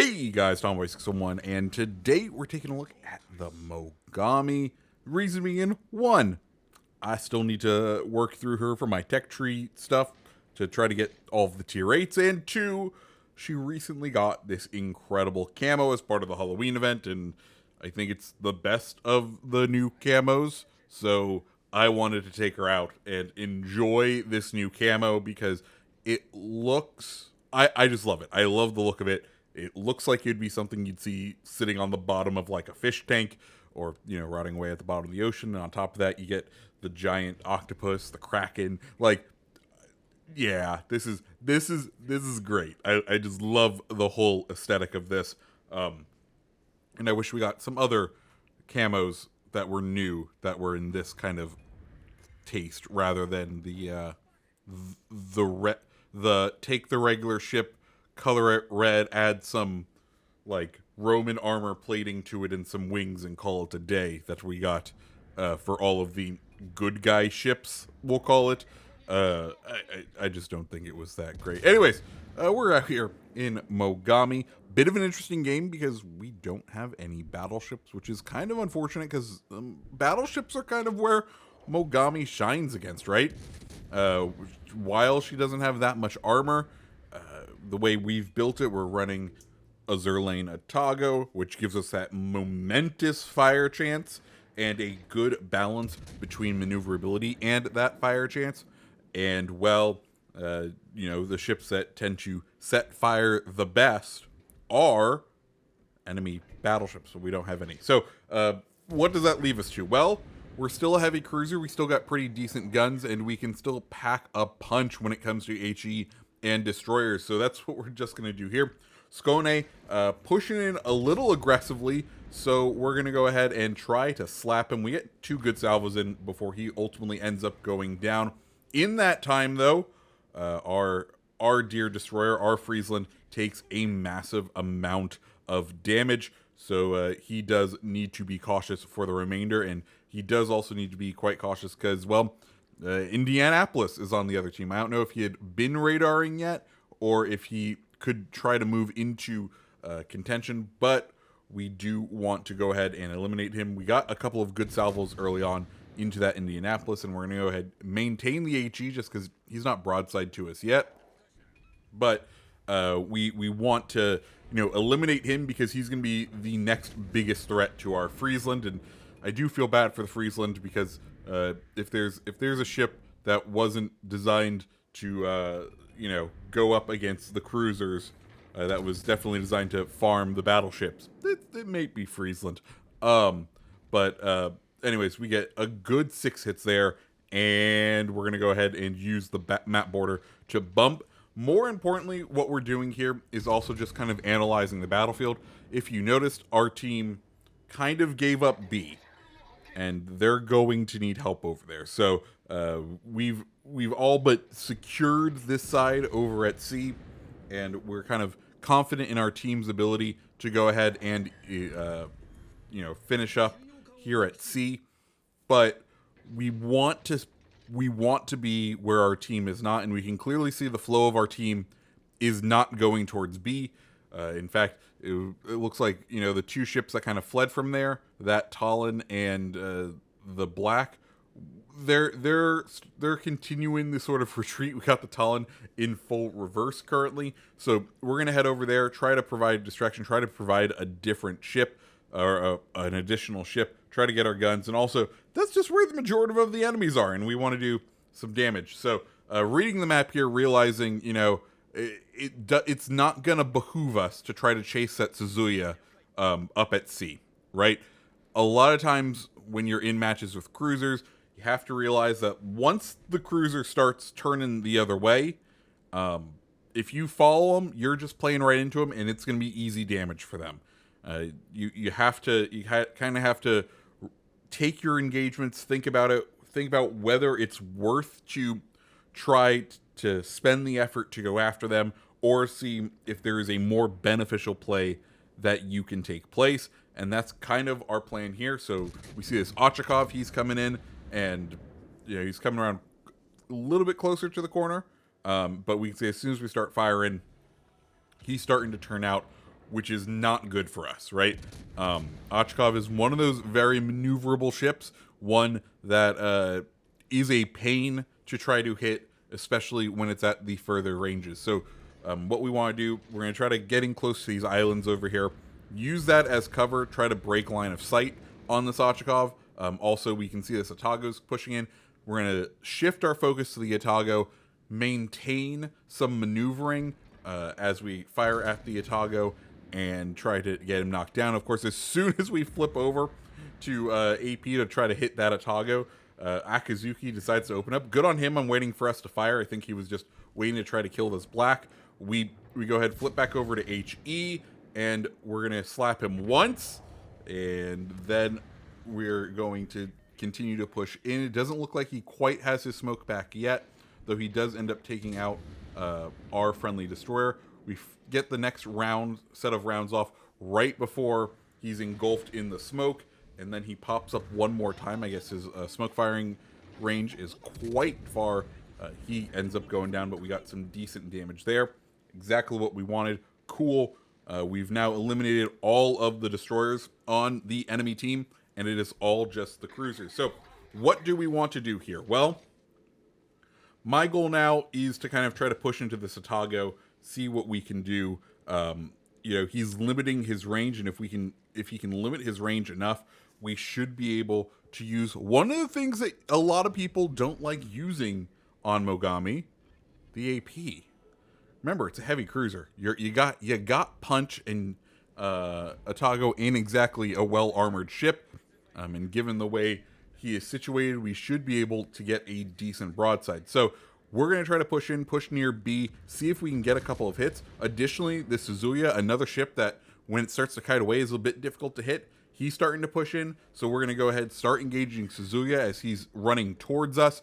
Hey guys, Tomboy601, and today we're taking a look at the Mogami. Reason being, one, I still need to work through her for my tech tree stuff to try to get all of the tier 8s, and two, she recently got this incredible camo as part of the Halloween event, and I think it's the best of the new camos, so I wanted to take her out and enjoy this new camo because it looks... I just love it. I love the look of it. It looks like it'd be something you'd see sitting on the bottom of like a fish tank or, rotting away at the bottom of the ocean. And on top of that, you get the giant octopus, the kraken. Like, yeah, this is great. I just love the whole aesthetic of this. And I wish we got some other camos that were new that were in this kind of taste rather than the take the regular ship, color it red, add some like Roman armor plating to it and some wings and call it a day that we got for all of the good guy ships, we'll call it. I just don't think it was that great. Anyways, we're out here in Mogami. Bit of an interesting game because we don't have any battleships, which is kind of unfortunate because battleships are kind of where Mogami shines against, right? While she doesn't have that much armor, the way we've built it, we're running a Zerlane Atago, which gives us that momentous fire chance and a good balance between maneuverability and that fire chance. And, well, the ships that tend to set fire the best are enemy battleships, so we don't have any. So, what does that leave us to? Well, we're still a heavy cruiser, we still got pretty decent guns, and we can still pack a punch when it comes to HE and destroyers, so that's what we're just going to do here. Skone pushing in a little aggressively, so we're going to go ahead and try to slap him. We get 2 good salvos in before he ultimately ends up going down. In that time, though, our dear destroyer, our Friesland, takes a massive amount of damage, so he does need to be cautious for the remainder, and he does also need to be quite cautious because, well, Indianapolis is on the other team. I don't know if he had been radaring yet or if he could try to move into contention, but we do want to go ahead and eliminate him. We got a couple of good salvos early on into that Indianapolis, and we're going to go ahead and maintain the HE just because he's not broadside to us yet. But we want to eliminate him because he's going to be the next biggest threat to our Friesland, and I do feel bad for the Friesland because if there's a ship that wasn't designed to go up against the cruisers, that was definitely designed to farm the battleships, it may be Friesland. But anyways, we get a good 6 hits there, and we're gonna go ahead and use the map border to bump. More importantly, what we're doing here is also just kind of analyzing the battlefield. If you noticed, our team kind of gave up B, and they're going to need help over there. So we've all but secured this side over at C, and we're kind of confident in our team's ability to go ahead and finish up here at C. But we want to be where our team is not, and we can clearly see the flow of our team is not going towards B. In fact, it looks like the 2 ships that kind of fled from there, that Talon and the Black, they're continuing this sort of retreat. We got the Talon in full reverse currently, so we're gonna head over there, try to provide distraction, try to provide a different ship or an additional ship, try to get our guns, and also that's just where the majority of the enemies are, and we want to do some damage. So reading the map here, realizing it's not gonna behoove us to try to chase that Suzuya up at sea, right? A lot of times when you're in matches with cruisers, you have to realize that once the cruiser starts turning the other way, if you follow them, you're just playing right into them, and it's gonna be easy damage for them. You kind of have to take your engagements, think about it, think about whether it's worth to try to spend the effort to go after them, or see if there is a more beneficial play that you can take place. And that's kind of our plan here. So we see this Ochakov, he's coming in, and he's coming around a little bit closer to the corner. But we can see as soon as we start firing, he's starting to turn out which is not good for us, right? Ochkov is one of those very maneuverable ships, one that is a pain to try to hit, especially when it's at the further ranges. So what we want to do, we're going to try to get in close to these islands over here, use that as cover, try to break line of sight on this Ochkov. Also, we can see this Atago's pushing in. We're going to shift our focus to the Atago, maintain some maneuvering as we fire at the Atago and try to get him knocked down. Of course, as soon as we flip over to AP to try to hit that Atago, Akazuki decides to open up. Good on him on waiting for us to fire. I think he was just waiting to try to kill this black. We go ahead, flip back over to HE, and we're going to slap him once, and then we're going to continue to push in. It doesn't look like he quite has his smoke back yet, though he does end up taking out our friendly destroyer. We get the next set of rounds off right before he's engulfed in the smoke, and then he pops up one more time. I guess his smoke firing range is quite far. He ends up going down, but we got some decent damage there. Exactly what we wanted. Cool. We've now eliminated all of the destroyers on the enemy team, and it is all just the cruisers. So what do we want to do here? Well, my goal now is to kind of try to push into the Atago, see what we can do. He's limiting his range, and if he can limit his range enough, we should be able to use one of the things that a lot of people don't like using on Mogami, the AP. Remember, it's a heavy cruiser. You got punch and Atago ain't exactly a well-armored ship. And given the way he is situated, we should be able to get a decent broadside. So we're going to try to push near B, see if we can get a couple of hits. Additionally, the Suzuya, another ship that when it starts to kite away is a bit difficult to hit. He's starting to push in, so we're going to go ahead, start engaging Suzuya as he's running towards us,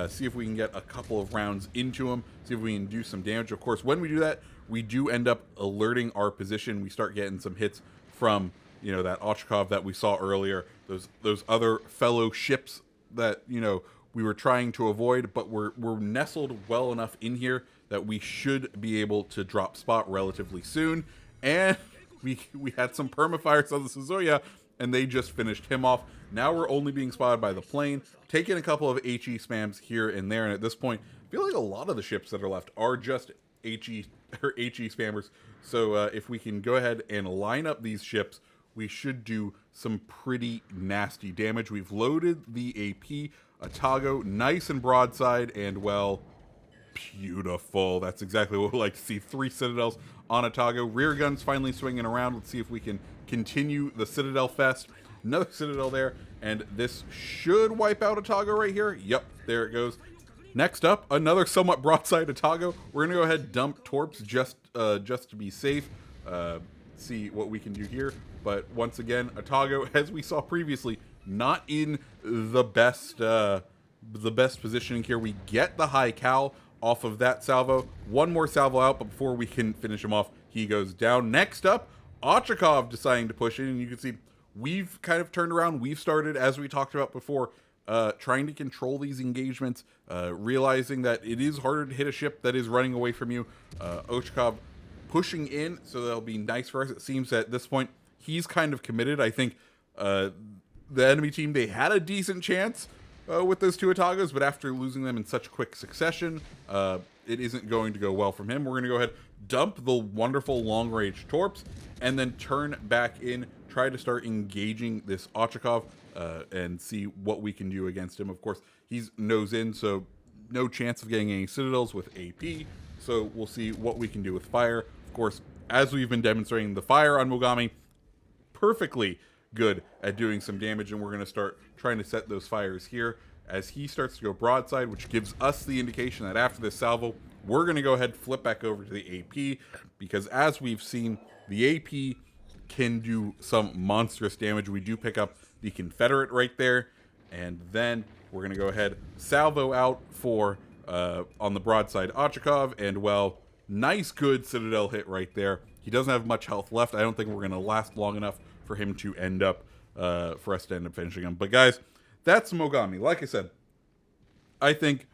see if we can get a couple of rounds into him, see if we can do some damage. Of course, when we do that, we do end up alerting our position. We start getting some hits from, that Ochkov that we saw earlier, those other fellow ships that, we were trying to avoid, but we're nestled well enough in here that we should be able to drop spot relatively soon. And we had some permafires on the Suzuya, and they just finished him off. Now we're only being spotted by the plane, taking a couple of HE spams here and there, and at this point, I feel like a lot of the ships that are left are just HE spammers. So if we can go ahead and line up these ships, we should do some pretty nasty damage. We've loaded the AP Atago nice and broadside, and well, beautiful. That's exactly what we like to see. 3 Citadels on Atago. Rear guns finally swinging around. Let's see if we can continue the Citadel fest. Another Citadel there, and this should wipe out Atago right here. Yep, there it goes. Next up, another somewhat broadside Atago. We're gonna go ahead and dump torps just to be safe. See what we can do here. But once again, Atago, as we saw previously, not in the best positioning here. We get the high cal off of that salvo. One more salvo out, but before we can finish him off, he goes down. Next up, Ochakov deciding to push in, and you can see we've kind of turned around. We've started, as we talked about before, trying to control these engagements, realizing that it is harder to hit a ship that is running away from you. Ochakov pushing in, so that'll be nice for us. It seems that at this point, he's kind of committed. I think the enemy team, they had a decent chance with those 2 Atagos, but after losing them in such quick succession, it isn't going to go well from him. We're going to go ahead, dump the wonderful long-range torps, and then turn back in, try to start engaging this Ochakov, and see what we can do against him. Of course, he's nose in, so no chance of getting any Citadels with AP, so we'll see what we can do with fire. Of course, as we've been demonstrating, the fire on Mogami, perfectly good at doing some damage, and we're going to start trying to set those fires here as he starts to go broadside, which gives us the indication that after this salvo, we're going to go ahead and flip back over to the AP, because as we've seen, the AP can do some monstrous damage. We do pick up the Confederate right there, and then we're going to go ahead, salvo out for on the broadside Ochakov, and well, nice good Citadel hit right there. He doesn't have much health left. I don't think we're going to last long enough for him to end up, for us to end up finishing him. But guys, that's Mogami. Like I said, I think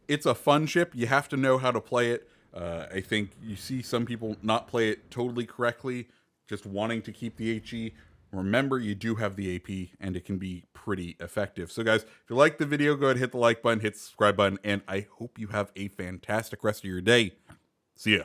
it's a fun ship. You have to know how to play it. I think you see some people not play it totally correctly. just wanting to keep the HE, remember you do have the AP and it can be pretty effective. So guys, if you liked the video, go ahead and hit the like button, hit the subscribe button, and I hope you have a fantastic rest of your day. See ya.